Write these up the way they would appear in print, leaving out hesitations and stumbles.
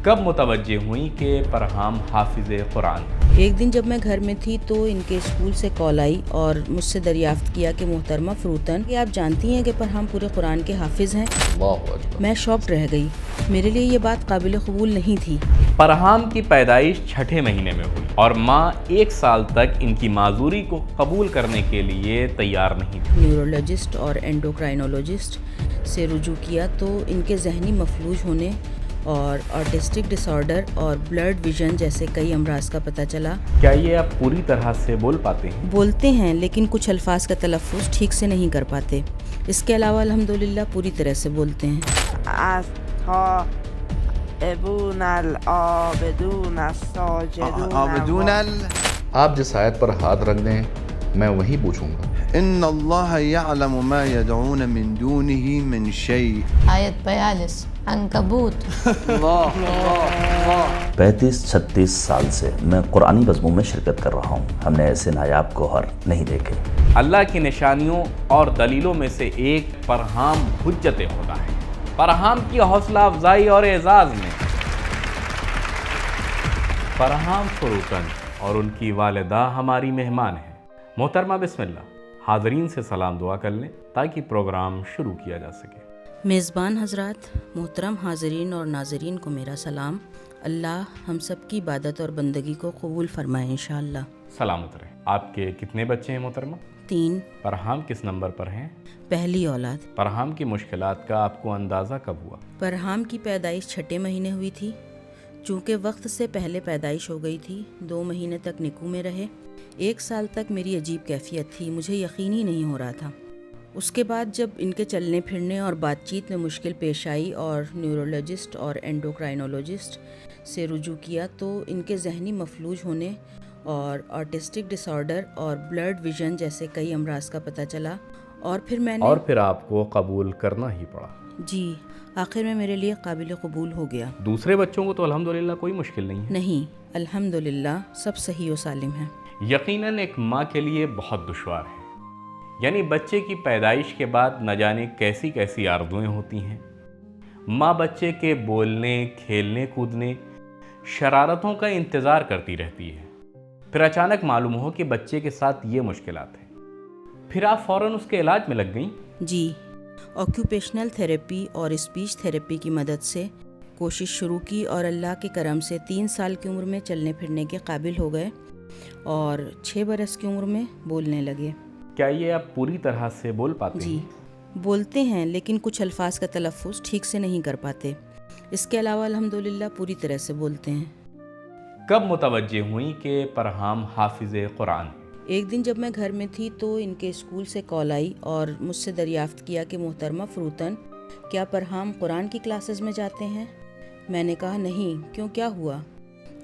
کب متوجہ ہوئیں کہ فرحام حافظ قرآن؟ ایک دن جب میں گھر میں تھی تو ان کے اسکول سے کال آئی اور مجھ سے دریافت کیا کہ محترمہ فروتن، کہ آپ جانتی ہیں کہ فرحام پورے قرآن کے حافظ ہیں؟ میں شاکڈ رہ گئی، میرے لیے یہ بات قابل قبول نہیں تھی۔ فرحام کی پیدائش چھٹے مہینے میں ہوئی اور ماں 1 سال تک ان کی معذوری کو قبول کرنے کے لیے تیار نہیں تھی۔ نیورولوجسٹ اور اینڈوکرائنولوجسٹ سے رجوع کیا تو ان کے ذہنی مفلوج ہونے اور آٹسٹک ڈس آرڈر اور بلرڈ ویژن جیسے کئی امراض کا پتہ چلا۔ کیا یہ آپ پوری طرح سے بول پاتے ہیں؟ بولتے ہیں لیکن کچھ الفاظ کا تلفظ ٹھیک سے نہیں کر پاتے۔ اس کے علاوہ الحمدللہ پوری طرح سے بولتے ہیں۔ آپ جس آیت پر ہاتھ رکھ دیں میں وہی پوچھوں گا۔ ان اللہ یعلم ما یدعون من دونه من شیء۔ آیت 42 عنکبوت۔ 35-36 سال سے میں قرآنی مضمون میں شرکت کر رہا ہوں، ہم نے ایسے نایاب گوہر نہیں دیکھے۔ اللہ کی نشانیوں اور دلیلوں میں سے ایک فرحام حجت خدا ہے۔ فرحام کی حوصلہ افزائی اور اعزاز میں فرحام فروتن اور ان کی والدہ ہماری مہمان ہیں۔ محترمہ بسم اللہ، حاضرین سے سلام دعا کر لیں تاکہ پروگرام شروع کیا جا سکے۔ میزبان حضرات، محترم حاضرین اور ناظرین کو میرا سلام۔ اللہ ہم سب کی عبادت اور بندگی کو قبول فرمائے انشاءاللہ۔ سلامت رہیں۔ آپ کے کتنے بچے ہیں محترمہ؟ 3۔ فرحام کس نمبر پر ہیں؟ پہلی اولاد۔ فرحام کی مشکلات کا آپ کو اندازہ کب ہوا؟ فرحام کی پیدائش چھٹے مہینے ہوئی تھی، چونکہ وقت سے پہلے پیدائش ہو گئی تھی۔ 2 مہینے تک نکو میں رہے۔ 1 سال تک میری عجیب کیفیت تھی، مجھے یقین ہی نہیں ہو رہا تھا۔ اس کے بعد جب ان کے چلنے پھرنے اور بات چیت میں مشکل پیش آئی اور نیورولوجسٹ اور اینڈوکرائنولوجسٹ سے رجوع کیا تو ان کے ذہنی مفلوج ہونے اور آٹسٹک ڈس آرڈر اور بلرڈ ویژن جیسے کئی امراض کا پتہ چلا، اور پھر آپ کو قبول کرنا ہی پڑا۔ جی، آخر میں میرے لیے قابل قبول ہو گیا۔ دوسرے بچوں کو تو الحمدللہ کوئی مشکل نہیں ہے؟ نہیں، الحمدللہ سب صحیح و سالم ہیں۔ یقیناً ایک ماں کے لیے بہت دشوار ہے، یعنی بچے کی پیدائش کے بعد نہ جانے کیسی کیسی آرزوئیں ہوتی ہیں۔ ماں بچے کے بولنے، کھیلنے، کودنے، شرارتوں کا انتظار کرتی رہتی ہے۔ پھر اچانک معلوم ہو کہ بچے کے ساتھ یہ مشکلات ہیں، پھر آپ فوراً اس کے علاج میں لگ گئیں؟ جی، آکیوپیشنل تھیراپی اور اسپیچ تھیراپی کی مدد سے کوشش شروع کی اور اللہ کے کرم سے 3 سال کی عمر میں چلنے پھرنے کے قابل ہو گئے اور 6 برس کی عمر میں بولنے لگے۔ کیا یہ آپ پوری طرح سے بول پاتے ہیں؟ جی، بولتے ہیں لیکن کچھ الفاظ کا تلفظ ٹھیک سے نہیں کر پاتے۔ اس کے علاوہ الحمدللہ پوری طرح سے بولتے ہیں۔ کب متوجہ ہوئیں کہ فرحام حافظ قرآن؟ ایک دن جب میں گھر میں تھی تو ان کے اسکول سے کال آئی اور مجھ سے دریافت کیا کہ محترمہ فروتن، کیا فرحام قرآن کی کلاسز میں جاتے ہیں؟ میں نے کہا نہیں، کیوں، کیا ہوا؟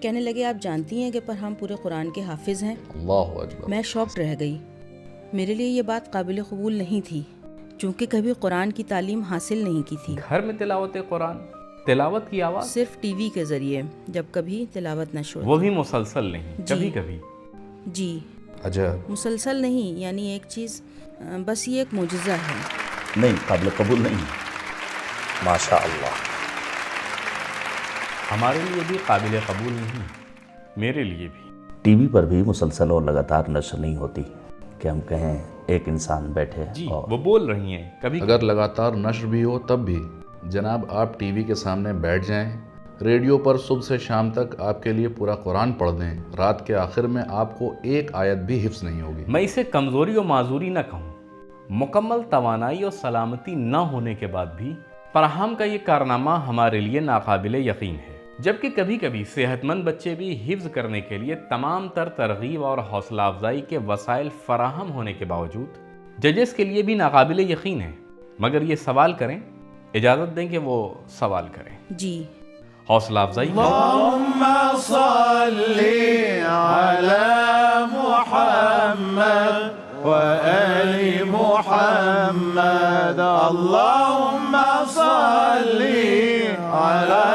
کہنے لگے آپ جانتی ہیں کہ فرحام پورے قرآن کے حافظ ہیں؟ اللہ اکبر۔ میں شاکڈ رہ گئی، میرے لیے یہ بات قابل قبول نہیں تھی، چونکہ کبھی قرآن کی تعلیم حاصل نہیں کی تھی۔ گھر میں تلاوت قرآن، تلاوت کی آواز صرف ٹی وی کے ذریعے جب کبھی تلاوت نہ شروع، وہ بھی مسلسل نہیں، جی، کبھی کبھی؟ جی، عجب۔ مسلسل نہیں، یعنی ایک چیز، بس یہ ایک معجزہ ہے۔ نہیں، قابل قبول نہیں، ماشاء اللہ۔ ہمارے لیے بھی قابل قبول نہیں، میرے لیے بھی۔ ٹی وی پر بھی مسلسل اور لگاتار نشر نہیں ہوتی کہ ہم کہیں ایک انسان بیٹھے جی، اور وہ بول رہی ہیں کبھی اگر لگاتار نشر بھی ہو تب بھی جناب آپ ٹی وی کے سامنے بیٹھ جائیں، ریڈیو پر صبح سے شام تک آپ کے لیے پورا قرآن پڑھ دیں، رات کے آخر میں آپ کو ایک آیت بھی حفظ نہیں ہوگی۔ میں اسے کمزوری و معذوری نہ کہوں، مکمل توانائی اور سلامتی نہ ہونے کے بعد بھی فرحام کا یہ کارنامہ ہمارے لیے ناقابل یقین ہے، جبکہ کبھی کبھی صحت مند بچے بھی حفظ کرنے کے لیے تمام تر ترغیب اور حوصلہ افزائی کے وسائل فراہم ہونے کے باوجود ججز کے لیے بھی ناقابل یقین ہے۔ مگر یہ سوال کریں، اجازت دیں کہ وہ سوال کریں۔ جی، حوصلہ افزائی اللہم صلی علی محمد و آل محمد، اللہم صلی علی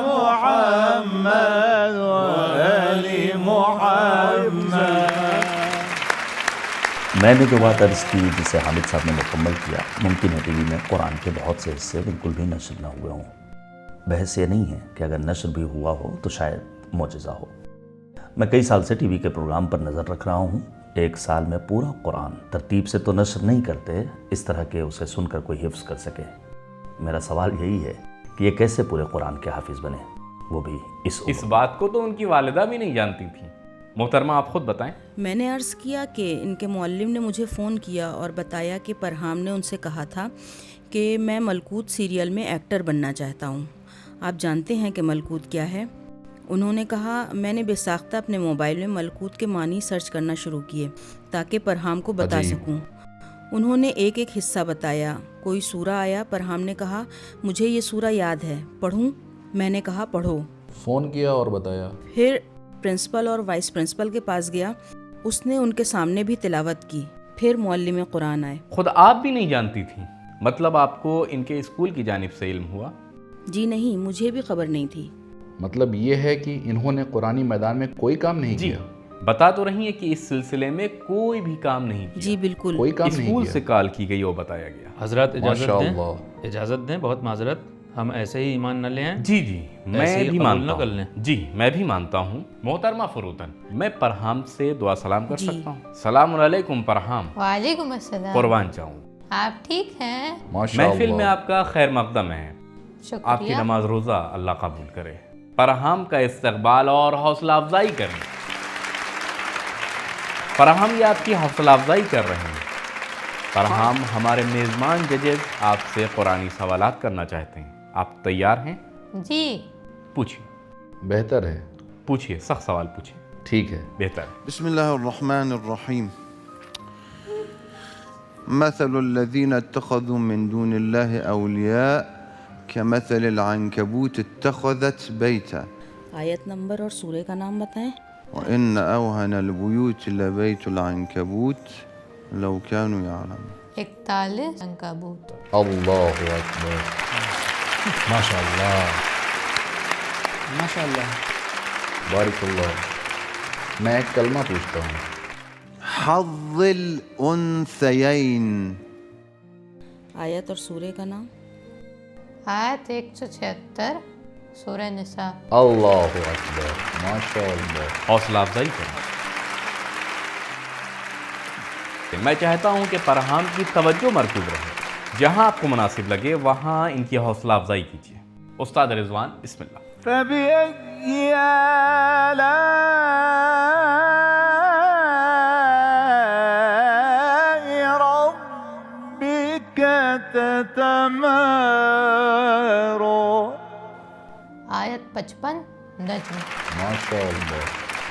محمد و آل محمد۔ میں نے جو بات عرض کی جسے حامد صاحب نے مکمل کیا، ممکن ہے ٹی وی میں قرآن کے بہت سے حصے بالکل بھی نشر نہ ہوئے ہوں، بحث یہ نہیں ہے کہ اگر نشر بھی ہوا ہو تو شاید معجزہ ہو۔ میں کئی سال سے ٹی وی کے پروگرام پر نظر رکھ رہا ہوں، ایک سال میں پورا قرآن ترتیب سے تو نشر نہیں کرتے اس طرح کہ اسے سن کر کوئی حفظ کر سکے۔ میرا سوال یہی ہے کہ یہ کیسے پورے قرآن کے حافظ بنے، وہ بھی اس بات کو تو ان کی والدہ بھی نہیں جانتی تھی۔ محترمہ آپ خود بتائیں۔ میں نے عرض کیا کہ ان کے معلم نے مجھے فون کیا اور بتایا کہ پرہام نے ان سے کہا تھا کہ میں ملکوت سیریل میں ایکٹر بننا چاہتا ہوں۔ آپ جانتے ہیں کہ ملکوت کیا ہے؟ انہوں نے کہا میں نے بے ساختہ اپنے موبائل میں ملکوت کے معنی سرچ کرنا شروع کیے تاکہ پرہام کو بتا سکوں۔ انہوں نے ایک ایک حصہ بتایا، کوئی سورہ آیا، پرہام نے کہا مجھے یہ سورہ یاد ہے، پڑھوں؟ میں نے کہا پڑھو۔ فون کیا اور بتایا؟ پھر پرنسپل اور وائس پرنسپل کے پاس گیا، اس نے ان کے سامنے بھی تلاوت کی۔ پھر معلم قرآن آئے۔ خود آپ بھی نہیں جانتی تھی؟ مطلب آپ کو ان کے اسکول کی جانب سے علم ہوا؟ جی نہیں، مجھے بھی خبر نہیں تھی۔ مطلب یہ ہے کہ انہوں نے قرآنی میدان میں کوئی کام نہیں کیا؟ بتا تو رہی ہیں کہ اس سلسلے میں کوئی بھی کام نہیں کیا۔ جی بالکل، کوئی کام نہیں اسکول کیا؟ سے کال کی گئی اور بتایا گیا۔ حضرات ماشاءاللہ۔ اجازت دیں، بہت معذرت، ہم ایسے ہی ایمان نہ لیں۔ جی میں بھی مانتا کر لیں۔ ہوں۔ جی میں بھی مانتا ہوں۔ محترمہ فروتن، میں پرہام سے دعا سلام کر سکتا ہوں؟ السلام علیکم پرہام۔ وعلیکم السلام۔ قربان جاؤں۔ آپ ٹھیک ہیں؟ محفل میں آپ کا خیر مقدم ہے۔ آپ کی شکریہ۔ نماز روزہ اللہ قبول کرے۔ پرہام کا استقبال اور حوصلہ افزائی کریں۔ پرہام یہ آپ کی حوصلہ افزائی کر رہے ہیں۔ پرہام ہمارے میزبان ججز آپ سے قرآنی سوالات کرنا چاہتے ہیں، آپ تیار ہیں؟ جی پوچھیے۔ بہتر ہے، پوچھیے، سخت سوال پوچھیے۔ ٹھیک ہے۔ بہتر ہے۔ بسم الله الرحمن الرحيم. مثل الذين اتخذوا من دون الله أولياء كمثل العنكبوت اتخذت بيتا آیت نمبر اور سورہ کا نام بتائیں۔ وإن أوهن البيوت لبيت العنكبوت لو كانوا يعلمون. 41 عنکبوت۔ اللہ اکبر، ماشاء اللہ ماشاء اللہ۔ بارک اللہ۔ میں ایک کلمہ پوچھتا ہوں۔ حظ الأنثيين. آیت اور سورہ کا نام۔ آیت 176 سورہ نساء۔ اللہ اکبر، ماشاء اللہ۔ حوصلہ افزائی کریں۔ میں چاہتا ہوں کہ پرہام کی توجہ مرکوز رہے، جہاں آپ کو مناسب لگے وہاں ان کی حوصلہ افزائی کیجیے۔ استاد رضوان، بسم اللہ۔ فبأي آلاء ربك تتمارى. آیت 55 نجم۔ ماشاء اللہ،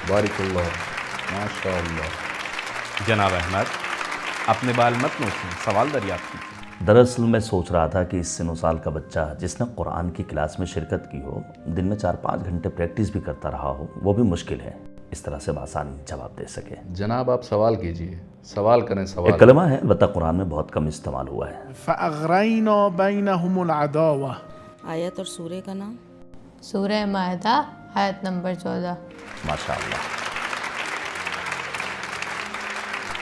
بارک اللہ، ماشاء اللہ۔ جناب احمد، اپنے بال مت نوچیں، سوال دریافت کیجیے۔ دراصل میں سوچ رہا تھا کہ اس سن و سال کا بچہ جس نے قرآن کی کلاس میں شرکت کی ہو، دن میں 4-5 گھنٹے پریکٹس بھی کرتا رہا ہو، وہ بھی مشکل ہے اس طرح سے بآسانی جواب دے سکے۔ جناب آپ سوال کیجئے، سوال کریں سوال۔ ایک کلمہ ہے البتہ قرآن میں بہت کم استعمال ہوا ہے۔ فأغرينا بينهم العداوة. آیت اور سورہ کا نام۔ سورہ مائدہ آیت نمبر 14۔ ماشاء اللہ،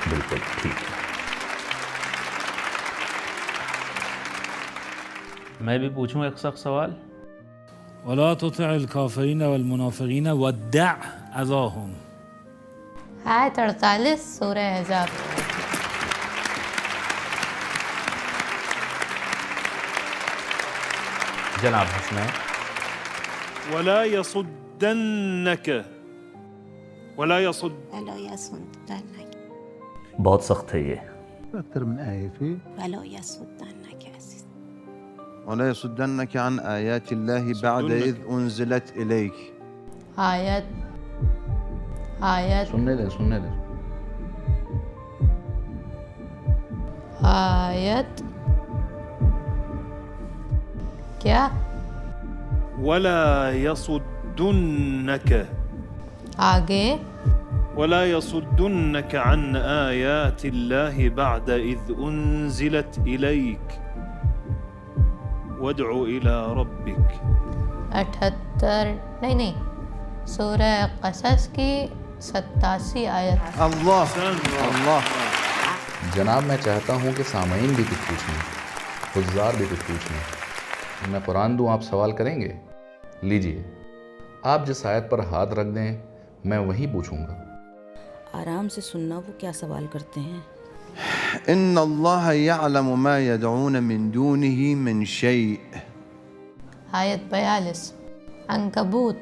بالکل ٹھیک ہے۔ میں بھی پوچھوں ایک سخت سوال؟ ولا تطع الكافرين والمنافقين ودع أذاهم. آیت 48 سورہ احزاب۔ جناب حسنین۔ ولا يصدنك ولا يصد. ولا يصدنك. بہت سخت ہے یہ۔ أكثر من آية فيه. ولا يصدنك عزيز. ولا يصدنك عن آيات الله بعد إذ أنزلت إليك. آیت سننے دیں۔ آیت کیا؟ ولا يصدنك. آگے ولا يصدنك عن آيات الله بعد إذ أنزلت إليك وادع إلى ربك. 78 نہیں سورہ قصص کی 87 آیت۔ الله الله. جناب میں چاہتا ہوں کہ سامعین بھی کچھ پوچھیں، حضار بھی کچھ پوچھیں۔ میں قرآن دوں آپ سوال کریں گے؟ لیجئے، آپ جس آیت پر ہاتھ رکھ دیں میں وہی پوچھوں گا۔ آرام سے سننا وہ کیا سوال کرتے ہیں۔ إن الله يعلم ما يدعون من دونه من شيء۔ آیت 42 عنکبوت۔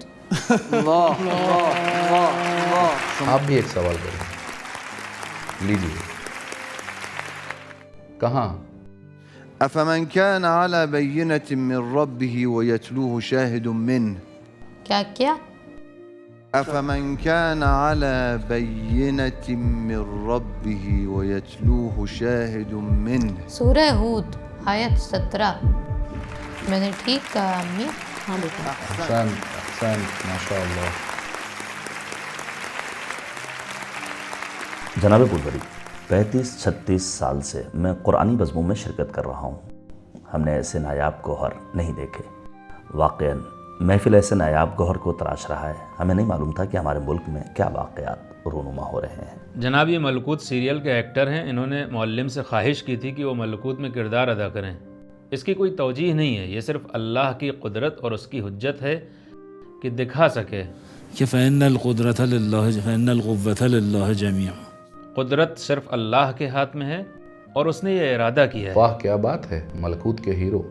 آپ بھی ایک سوال کریں، لیجئے، کہاں؟ أفمن كان على بينة من ربه ويتلوه شاهد منه۔ کیا أفمن كان على بينة من ربه ويتلوه شاهد منه۔ سورہ ہود آیت 17۔ میں نے ٹھیک کہا امی؟ ہاں بیٹا۔ احسن ماشاء اللہ۔ جناب پولوری، 35-36 سال سے میں قرآنی بزموں میں شرکت کر رہا ہوں۔ ہم نے ایسے نایاب گوہر نہیں دیکھے۔ واقعاً محفل ایسے نایاب گوہر کو تراش رہا ہے۔ ہمیں نہیں معلوم تھا کہ ہمارے ملک میں کیا واقعات رونما ہو رہے ہیں۔ جناب یہ ملکوت سیریل کے ایکٹر ہیں، انہوں نے معلم سے خواہش کی تھی کہ وہ ملکوت میں کردار ادا کریں۔ اس کی کوئی توجیہ نہیں ہے، یہ صرف اللہ کی قدرت اور اس کی حجت ہے کہ دکھا سکے کہ فإن القدرة لله فإن القوة لله جميعا۔ قدرت صرف اللہ کے ہاتھ میں ہے اور اس نے یہ ارادہ کیا ہے۔ واہ کیا بات ہے ملکوت کے ہیرو،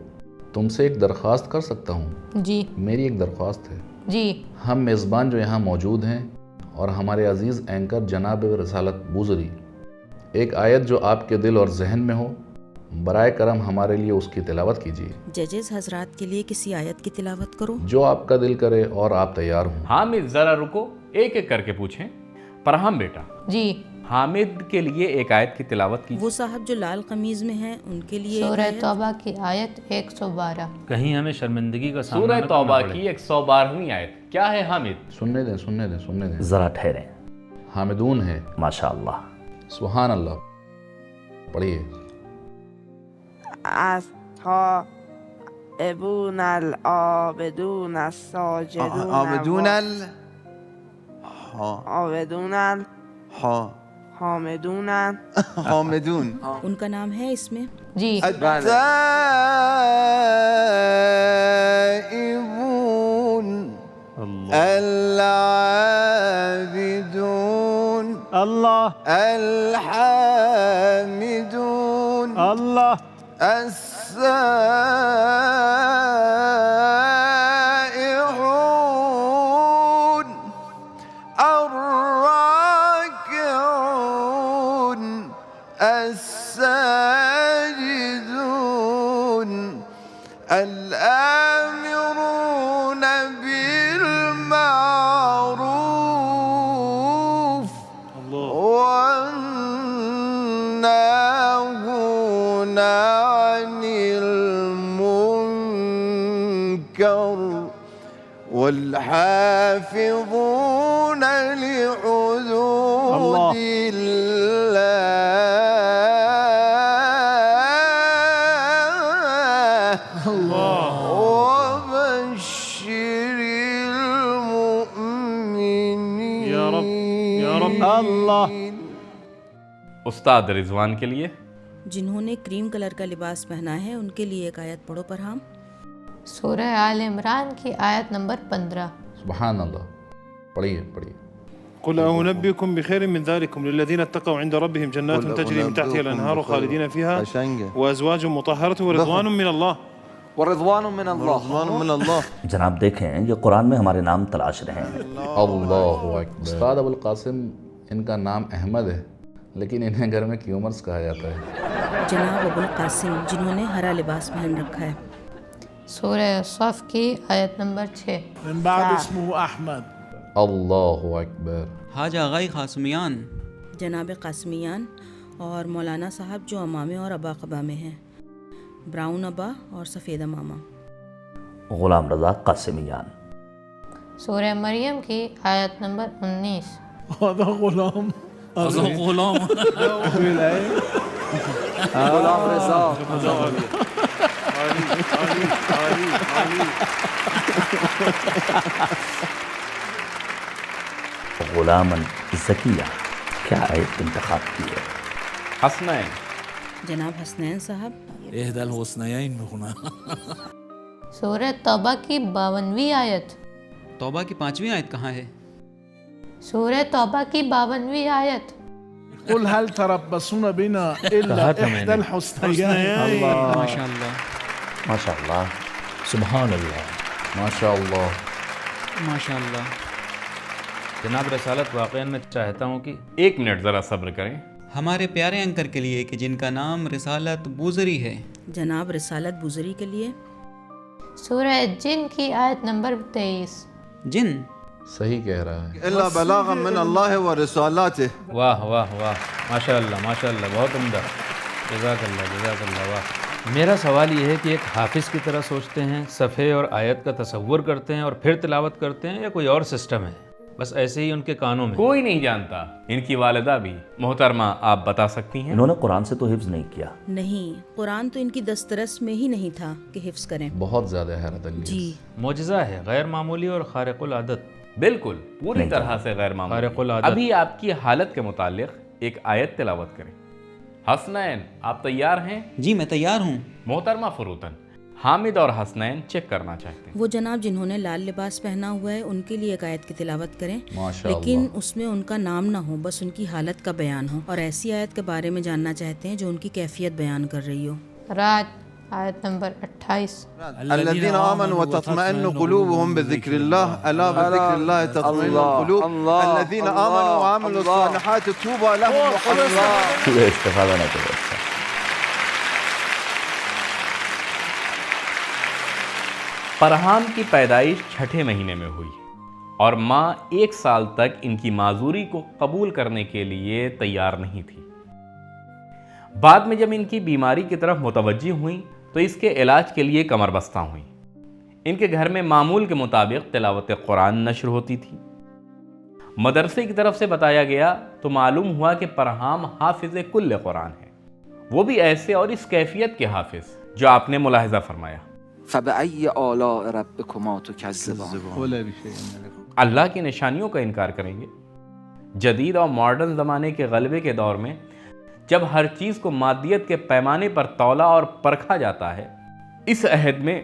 تم سے ایک درخواست کر سکتا ہوں؟ جی میری ایک درخواست ہے۔ جی ہم میزبان جو یہاں موجود ہیں اور ہمارے عزیز اینکر جناب رسالت بوزری، ایک آیت جو آپ کے دل اور ذہن میں ہو برائے کرم ہمارے لیے اس کی تلاوت کیجیے۔ ججز حضرات کے لیے کسی آیت کی تلاوت کرو جو آپ کا دل کرے اور آپ تیار ہوں۔ حامد ذرا رکو، ایک ایک کر کے پوچھیں۔ پرہام بیٹا، جی حامد کے لیے ایک آیت کی تلاوت کی۔ وہ صاحب جو لال قمیض میں ہیں ان کے لیے ایک سورہ آیت۔ توبہ کی آیت 112۔ کہیں ہمیں شرمندگی کا سامنا سورہ نہ توبہ کرنا پڑے۔ کی 112ویں آیت کیا ہے حامد؟ سننے دیں۔ ذرا ٹھہریں۔ حامدون ہے۔ ماشاء اللہ۔ سبحان اللہ، پڑھیے۔ التائبون العابدون الساجدون عابدون حامدون حامدون۔ ان کا نام ہے اس میں؟ جی التائبون العابدون الله الحامدون الله السائحون الراكعون الساجدون الآمرون بالمعروف والناهون عن المنكر والحافظون لحدود الله وبشر المؤمنين يا رب يا رب الله۔ استاد رضوان کے لیے جنہوں نے کریم کلر کا لباس پہنا ہے ان کے لیے ایک آیت پڑھو پرہام۔ سورہ آل عمران کی آیت نمبر 15۔ سبحان اللہ، پڑھیے۔ قل أنبئكم بخير من ذلكم للذين اتقوا عند ربهم جنات تجري من تحتها الأنهار خالدين فيها وأزواج مطهرة ورضوان من الله ورضوان من الله۔ جناب دیکھیں یہ قرآن میں ہمارے نام تلاش رہے ہیں۔ اللہ اکبر۔ استاد ابو القاسم، ان کا نام احمد ہے لیکن انہیں گھر میں کیومرز کہا جاتا ہے۔ جناب ابو القاسم جنہوں نے ہرا لباس پہن رکھا ہے۔ سورہ صف کی آیت نمبر 6۔ من بعد اسمه احمد۔ اللہ اکبر۔ حاج آغائی قاسمیان، جناب قاسمیان اور مولانا صاحب جو امامے اور ابا قبا میں ہیں، براؤن ابا اور سفید امامہ۔ غلام رضا قاسمیان۔ سورہ مریم کی آیت نمبر 19۔ هذا غلام غلام غلام رضا۔ غلاما زکیہ، کیا آیت انتخاب کی ہے؟ حسنین، جناب حسنین صاحب۔ احدى الحسنيين میخونن۔ سورہ توبہ کی 52ویں آیت. توبہ کی 5ویں آیت کہاں ہے؟ سورہ توبہ کی 52ویں آیت. قل هل تربصون بنا الا احدى الحسنيين. ماشاء اللہ ماشاء اللہ سبحان اللہ ماشاء اللہ ماشاء اللہ. جناب رسالت واقعاً میں چاہتا ہوں کہ 1 منٹ ذرا صبر کریں. ہمارے پیارے انکر کے لیے کہ جن کا نام رسالت بوزری ہے. جناب رسالت بوزری کے لیے سورہ جن کی آیت نمبر 23. جن صحیح کہہ رہا ہے. الا بلاغا من اللہ ورسالاته. واہ واہ واہ ماشاء اللہ بہت عمدہ. جزاک اللہ واہ. میرا سوال یہ ہے کہ ایک حافظ کی طرح سوچتے ہیں، صفحے اور آیت کا تصور کرتے ہیں اور پھر تلاوت کرتے ہیں، یا کوئی اور سسٹم ہے؟ بس ایسے ہی ان کے کانوں میں. کوئی نہیں جانتا. ان کی والدہ بھی. محترمہ آپ بتا سکتی ہیں؟ انہوں نے قرآن سے تو حفظ نہیں کیا. نہیں، قرآن تو ان کی دسترس میں ہی نہیں تھا کہ حفظ کریں. بہت زیادہ حیرت انگیز. جی معجزہ ہے، غیر معمولی اور خارق العادت. بالکل پوری طرح سے غیر معمولی. خارق العادت. ابھی آپ کی حالت کے متعلق ایک آیت تلاوت کریں. حسنین آپ تیار ہیں؟ جی میں تیار ہوں. محترمہ فروتن، حامد اور حسنین چیک کرنا چاہتے ہیں. وہ جناب جنہوں نے لال لباس پہنا ہوا ہے ان کے لیے ایک آیت کی تلاوت کریں، ماشاء لیکن اللہ. اس میں ان کا نام نہ ہو، بس ان کی حالت کا بیان ہو، اور ایسی آیت کے بارے میں جاننا چاہتے ہیں جو ان کی کیفیت بیان کر رہی ہو. رات آیت نمبر 28. الذين آمنوا وتطمئن قلوبهم بذكر الله ألا بذكر الله تطمئن القلوب. الذين آمنوا وعملوا الصالحات طوبى لهم وحسن. استفادہ نہ کرو. پرہام کی پیدائش 6 مہینے میں ہوئی اور ماں 1 سال تک ان کی معذوری کو قبول کرنے کے لیے تیار نہیں تھی. بعد میں جب ان کی بیماری کی طرف متوجہ ہوئیں تو اس کے علاج کے لیے کمر بستہ ہوئیں. ان کے گھر میں معمول کے مطابق تلاوت قرآن نشر ہوتی تھی. مدرسے کی طرف سے بتایا گیا تو معلوم ہوا کہ پرہام حافظ کل قرآن ہے، وہ بھی ایسے اور اس کیفیت کے حافظ جو آپ نے ملاحظہ فرمایا. فبأي آلاء ربكما تكذبان. اللہ کی نشانیوں کا انکار کریں گے. جدید اور ماڈرن زمانے کے غلبے کے دور میں جب ہر چیز کو مادیت کے پیمانے پر تولا اور پرکھا جاتا ہے، اس عہد میں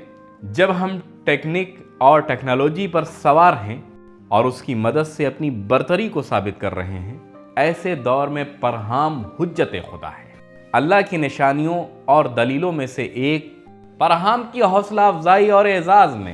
جب ہم ٹیکنیک اور ٹیکنالوجی پر سوار ہیں اور اس کی مدد سے اپنی برتری کو ثابت کر رہے ہیں، ایسے دور میں پرہام حجت خدا ہے. اللہ کی نشانیوں اور دلیلوں میں سے ایک پرہام کی حوصلہ افزائی اور اعزاز میں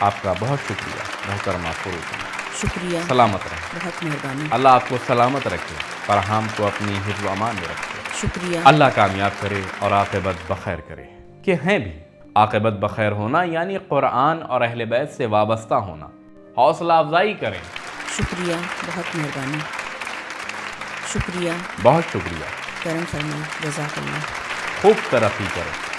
آپ کا بہت شکریہ محترمہ فروتن. شکریہ. سلامت رہیں. بہت مہربانی. اللہ آپ کو سلامت رکھے، پرہام کو اپنی حفظ و امان میں رکھے. شکریہ. اللہ کامیاب کرے اور عاقبت بخیر کرے. کہ ہیں بھی عاقبت بخیر ہونا یعنی قرآن اور اہل بیت سے وابستہ ہونا. حوصلہ افزائی کریں. شکریہ. بہت مہربانی. شکریہ. بہت شکریہ. کرم فرمائیں. جزاک اللہ. خوب ترقی کریں.